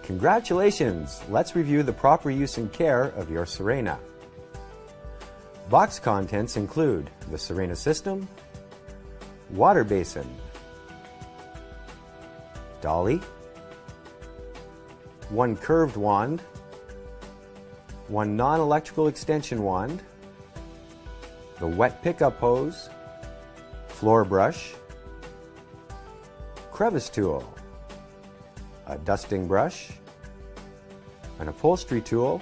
Congratulations! Let's review the proper use and care of your Sirena. Box contents include the Sirena System, water basin, dolly, one curved wand, one non-electrical extension wand, the wet pickup hose, floor brush, crevice tool, a dusting brush, an upholstery tool,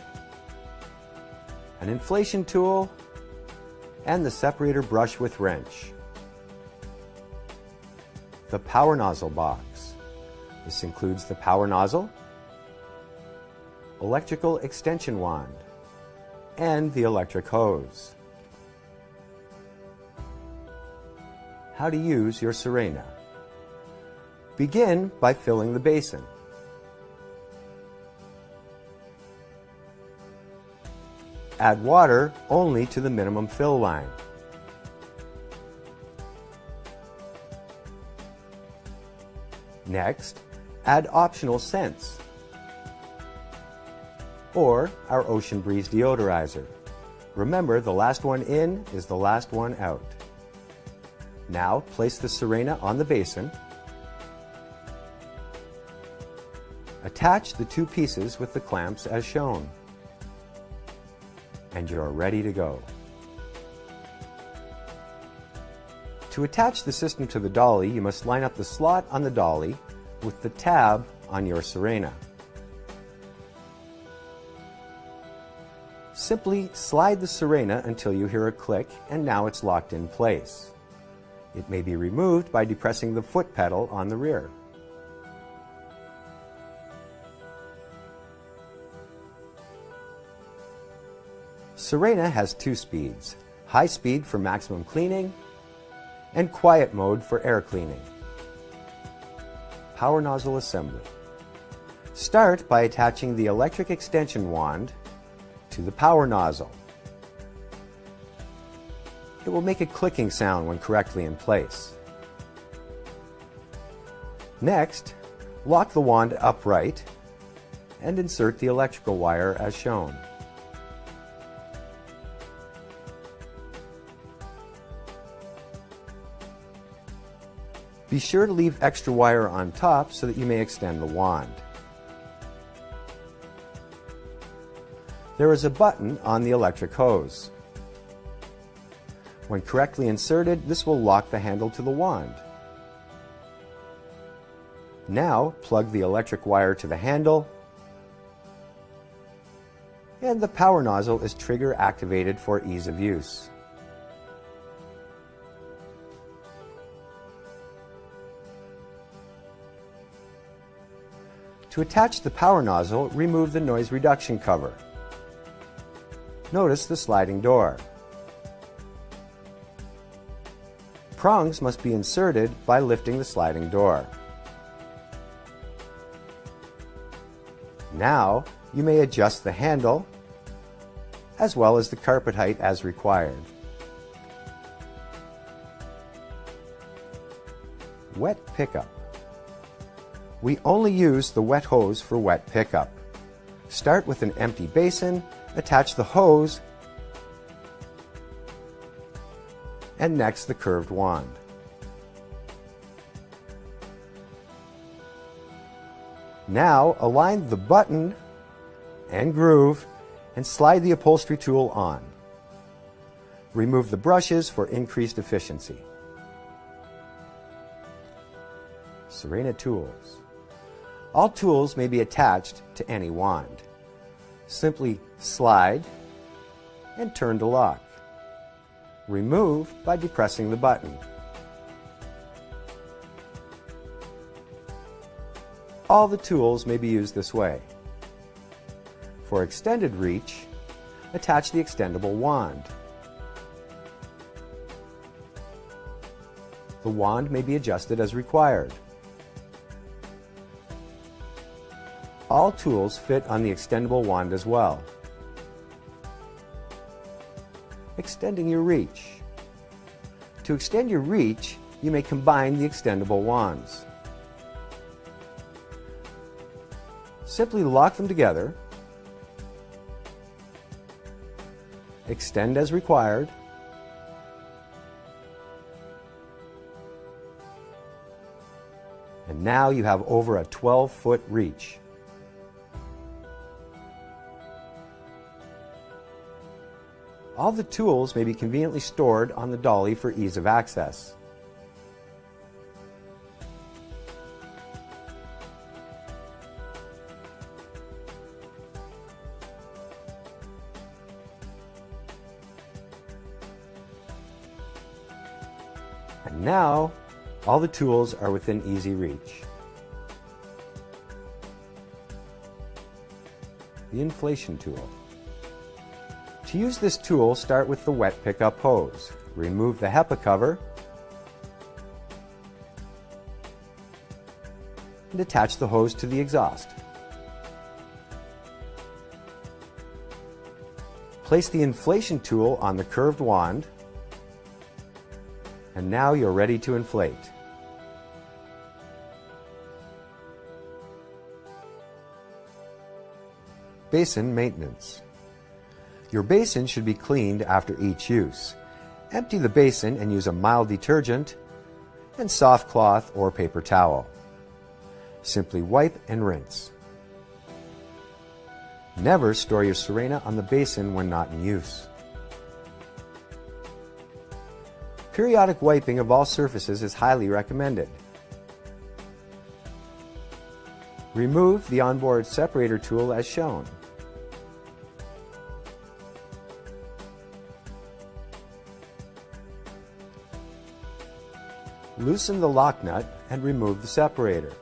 an inflation tool, and the separator brush with wrench. The power nozzle box. This includes the power nozzle, electrical extension wand, and the electric hose. How to use your Sirena. Begin by filling the basin. Add water only to the minimum fill line. Next, add optional scents or our Ocean Breeze deodorizer. Remember, the last one in is the last one out. Now, place the Sirena on the basin. Attach the two pieces with the clamps as shown. And you're ready to go. To attach the system to the dolly, you must line up the slot on the dolly with the tab on your Sirena. Simply slide the Sirena until you hear a click, and now it's locked in place. It may be removed by depressing the foot pedal on the rear. Sirena has two speeds, high speed for maximum cleaning and quiet mode for air cleaning. Power nozzle assembly. Start by attaching the electric extension wand to the power nozzle. It will make a clicking sound when correctly in place. Next, lock the wand upright and insert the electrical wire as shown. Be sure to leave extra wire on top so that you may extend the wand. There is a button on the electric hose. When correctly inserted, this will lock the handle to the wand. Now, plug the electric wire to the handle, and the power nozzle is trigger activated for ease of use. To attach the power nozzle, remove the noise reduction cover. Notice the sliding door. Prongs must be inserted by lifting the sliding door. Now, you may adjust the handle as well as the carpet height as required. Wet pickup. We only use the wet hose for wet pickup. Start with an empty basin, attach the hose, and next the curved wand. Now align the button and groove and slide the upholstery tool on. Remove the brushes for increased efficiency. Sirena tools. All tools may be attached to any wand. Simply slide and turn to lock. Remove by depressing the button. All the tools may be used this way. For extended reach, attach the extendable wand. The wand may be adjusted as required. All tools fit on the extendable wand as well. Extending your reach. To extend your reach, you may combine the extendable wands. Simply lock them together, extend as required, and now you have over a 12-foot reach. All the tools may be conveniently stored on the dolly for ease of access. And now, all the tools are within easy reach. The inflation tool. To use this tool, start with the wet pickup hose. Remove the HEPA cover and attach the hose to the exhaust. Place the inflation tool on the curved wand, and now you're ready to inflate. Basin maintenance. Your basin should be cleaned after each use. Empty the basin and use a mild detergent and soft cloth or paper towel. Simply wipe and rinse. Never store your Sirena on the basin when not in use. Periodic wiping of all surfaces is highly recommended. Remove the onboard separator tool as shown. Loosen the lock nut and remove the separator.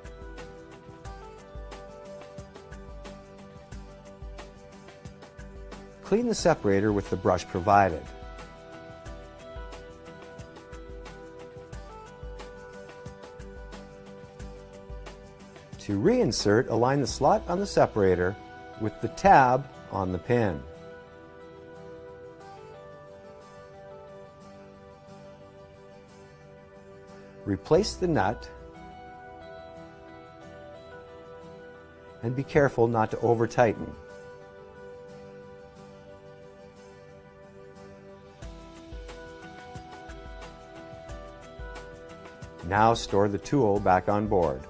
Clean the separator with the brush provided. To reinsert, align the slot on the separator with the tab on the pin. Replace the nut and be careful not to over-tighten. Now store the tool back on board.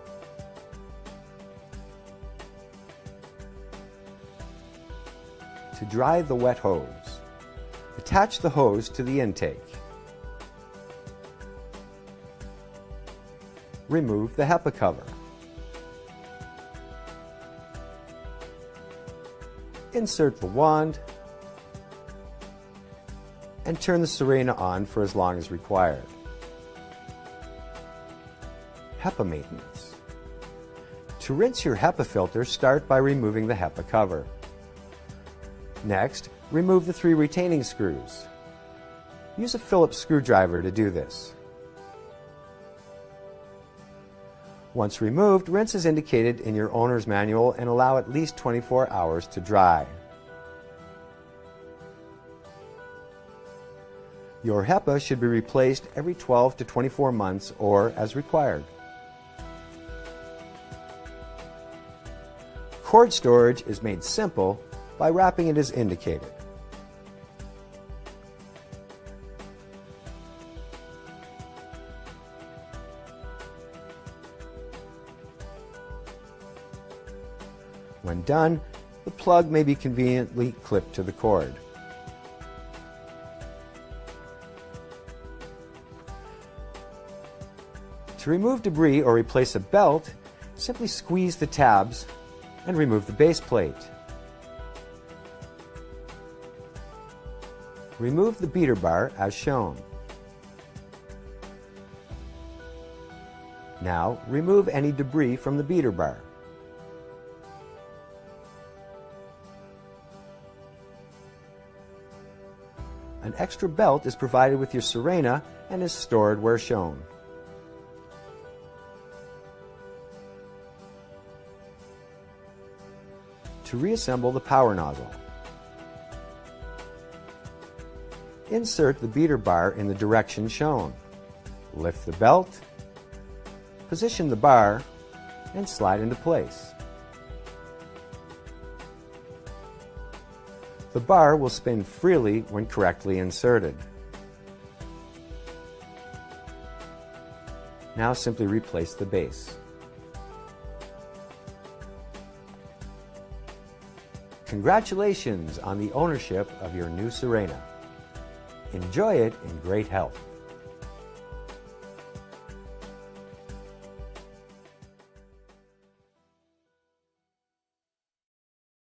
To dry the wet hose, attach the hose to the intake. Remove the HEPA cover. Insert the wand and turn the Sirena on for as long as required. HEPA maintenance. To rinse your HEPA filter, start by removing the HEPA cover. Next, remove the 3 retaining screws. Use a Phillips screwdriver to do this. Once removed, rinse as indicated in your owner's manual and allow at least 24 hours to dry. Your HEPA should be replaced every 12 to 24 months or as required. Cord storage is made simple by wrapping it as indicated. When done, the plug may be conveniently clipped to the cord. To remove debris or replace a belt, simply squeeze the tabs and remove the base plate. Remove the beater bar as shown. Now, remove any debris from the beater bar. An extra belt is provided with your Sirena and is stored where shown. To reassemble the power nozzle, insert the beater bar in the direction shown. Lift the belt, position the bar, and slide into place. The bar will spin freely when correctly inserted. Now simply replace the base. Congratulations on the ownership of your new Sirena. Enjoy it in great health.